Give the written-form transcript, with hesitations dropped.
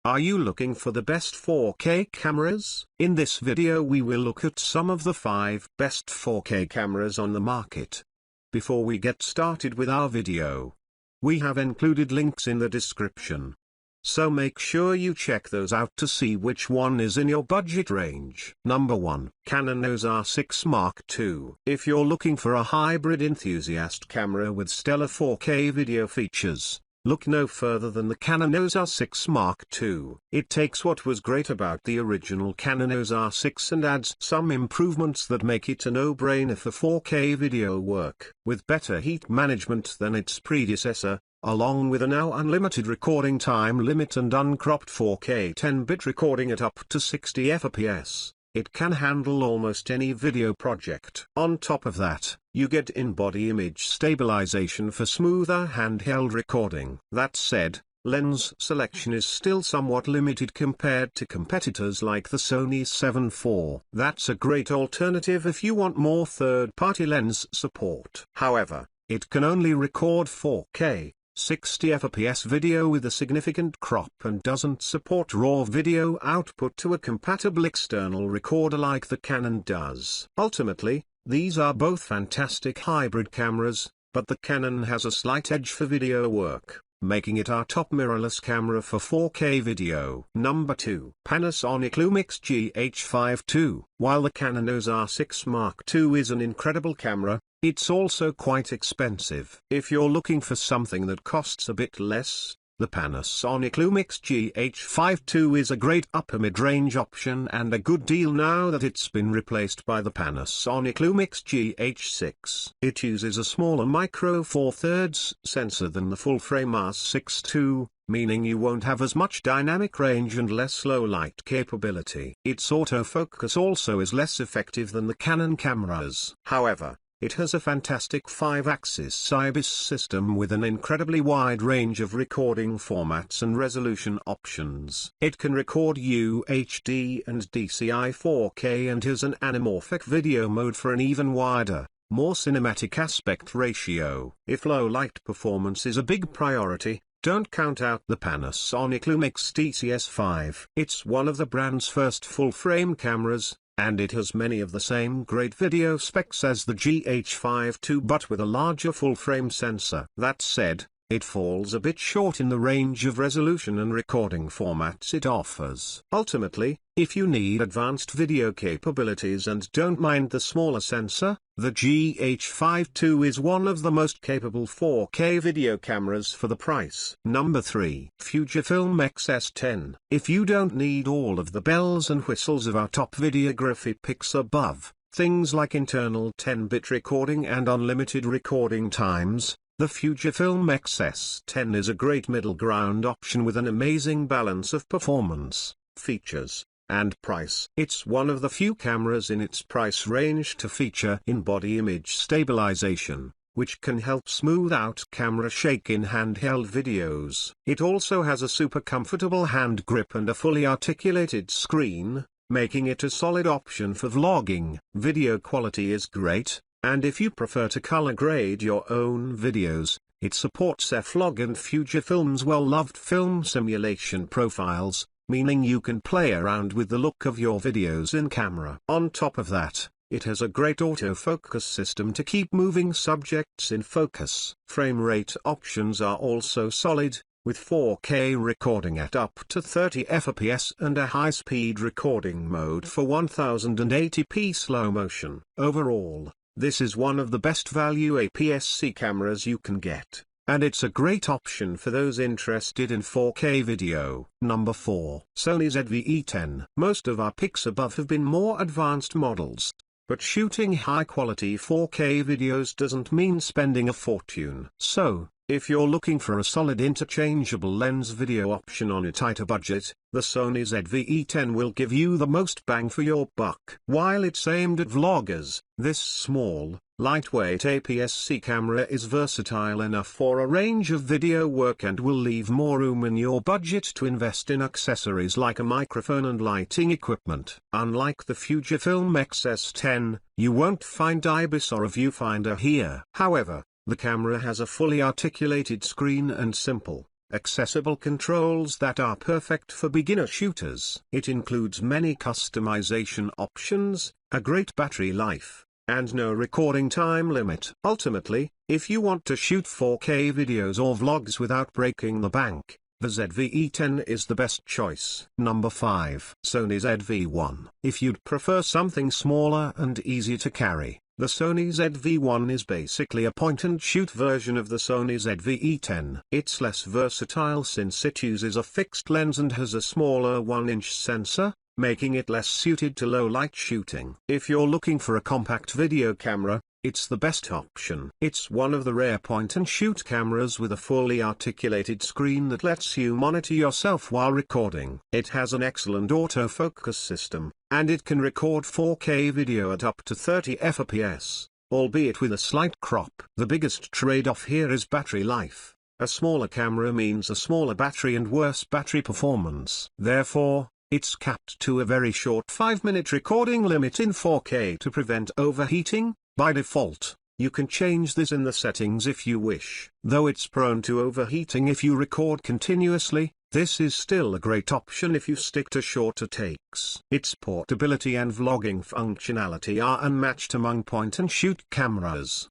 Are you looking for the best 4K cameras? In this video we will look at some of the 5 best 4K cameras on the market. Before we get started with our video, we have included links in the description, so make sure you check those out to see which one is in your budget range. Number 1. Canon EOS R6 Mark II. If you're looking for a hybrid enthusiast camera with stellar 4K video features, look no further than the Canon EOS R6 Mark II. It takes what was great about the original Canon EOS R6 and adds some improvements that make it a no-brainer for 4K video work. With better heat management than its predecessor, along with a now unlimited recording time limit and uncropped 4K 10-bit recording at up to 60 fps, it can handle almost any video project. On top of that, you get in-body image stabilization for smoother handheld recording. That said, lens selection is still somewhat limited compared to competitors like the Sony ZV-E10 IV. That's a great alternative if you want more third-party lens support. However, it can only record 4K 60 fps video with a significant crop and doesn't support raw video output to a compatible external recorder like the Canon does. Ultimately, these are both fantastic hybrid cameras, but the Canon has a slight edge for video work, making it our top mirrorless camera for 4K video. Number 2. Panasonic LUMIX GH5 II. While the Canon EOS R6 Mark II is an incredible camera, it's also quite expensive. If you're looking for something that costs a bit less, the Panasonic LUMIX GH5 II is a great upper mid-range option and a good deal now that it's been replaced by the Panasonic LUMIX GH6. It uses a smaller micro four thirds sensor than the full-frame R6 II, meaning you won't have as much dynamic range and less low light capability. Its autofocus also is less effective than the Canon cameras. However, it has a fantastic 5-axis IBIS system with an incredibly wide range of recording formats and resolution options. It can record UHD and DCI 4K and has an anamorphic video mode for an even wider, more cinematic aspect ratio. If low light performance is a big priority, don't count out the Panasonic LUMIX DCS5. It's one of the brand's first full-frame cameras, and it has many of the same great video specs as the GH5 II but with a larger full-frame sensor. That said, it falls a bit short in the range of resolution and recording formats it offers. Ultimately, if you need advanced video capabilities and don't mind the smaller sensor, the GH5 II is one of the most capable 4K video cameras for the price. Number 3. Fujifilm X-S10. If you don't need all of the bells and whistles of our top videography picks above, things like internal 10-bit recording and unlimited recording times, the Fujifilm X-S10 is a great middle ground option with an amazing balance of performance, features, and price. It's one of the few cameras in its price range to feature in-body image stabilization, which can help smooth out camera shake in handheld videos. It also has a super comfortable hand grip and a fully articulated screen, making it a solid option for vlogging. Video quality is great, and if you prefer to color grade your own videos, it supports F-Log and Fujifilm's well-loved film simulation profiles, meaning you can play around with the look of your videos in camera. On top of that, it has a great autofocus system to keep moving subjects in focus. Frame rate options are also solid, with 4K recording at up to 30 fps and a high-speed recording mode for 1080p slow motion. Overall, this is one of the best value APS-C cameras you can get, and it's a great option for those interested in 4K video. Number 4. Sony ZV-E10. Most of our picks above have been more advanced models, but shooting high-quality 4K videos doesn't mean spending a fortune. So, if you're looking for a solid interchangeable lens video option on a tighter budget, the Sony ZV-E10 will give you the most bang for your buck. While it's aimed at vloggers, this small, lightweight APS-C camera is versatile enough for a range of video work and will leave more room in your budget to invest in accessories like a microphone and lighting equipment. Unlike the Fujifilm X-S10, you won't find IBIS or a viewfinder here. However, the camera has a fully articulated screen and simple, accessible controls that are perfect for beginner shooters. It includes many customization options, a great battery life, and no recording time limit. Ultimately, if you want to shoot 4K videos or vlogs without breaking the bank, the ZV-E10 is the best choice. Number 5. Sony ZV-1. If you'd prefer something smaller and easier to carry, the Sony ZV-1 is basically a point-and-shoot version of the Sony ZV-E10. It's less versatile since it uses a fixed lens and has a smaller 1-inch sensor, making it less suited to low-light shooting. If you're looking for a compact video camera, it's the best option. It's one of the rare point-and-shoot cameras with a fully articulated screen that lets you monitor yourself while recording. It has an excellent autofocus system, and it can record 4K video at up to 30 fps, albeit with a slight crop. The biggest trade-off here is battery life. A smaller camera means a smaller battery and worse battery performance. Therefore, it's capped to a very short 5-minute recording limit in 4K to prevent overheating. By default, you can change this in the settings if you wish. Though it's prone to overheating if you record continuously, this is still a great option if you stick to shorter takes. Its portability and vlogging functionality are unmatched among point-and-shoot cameras.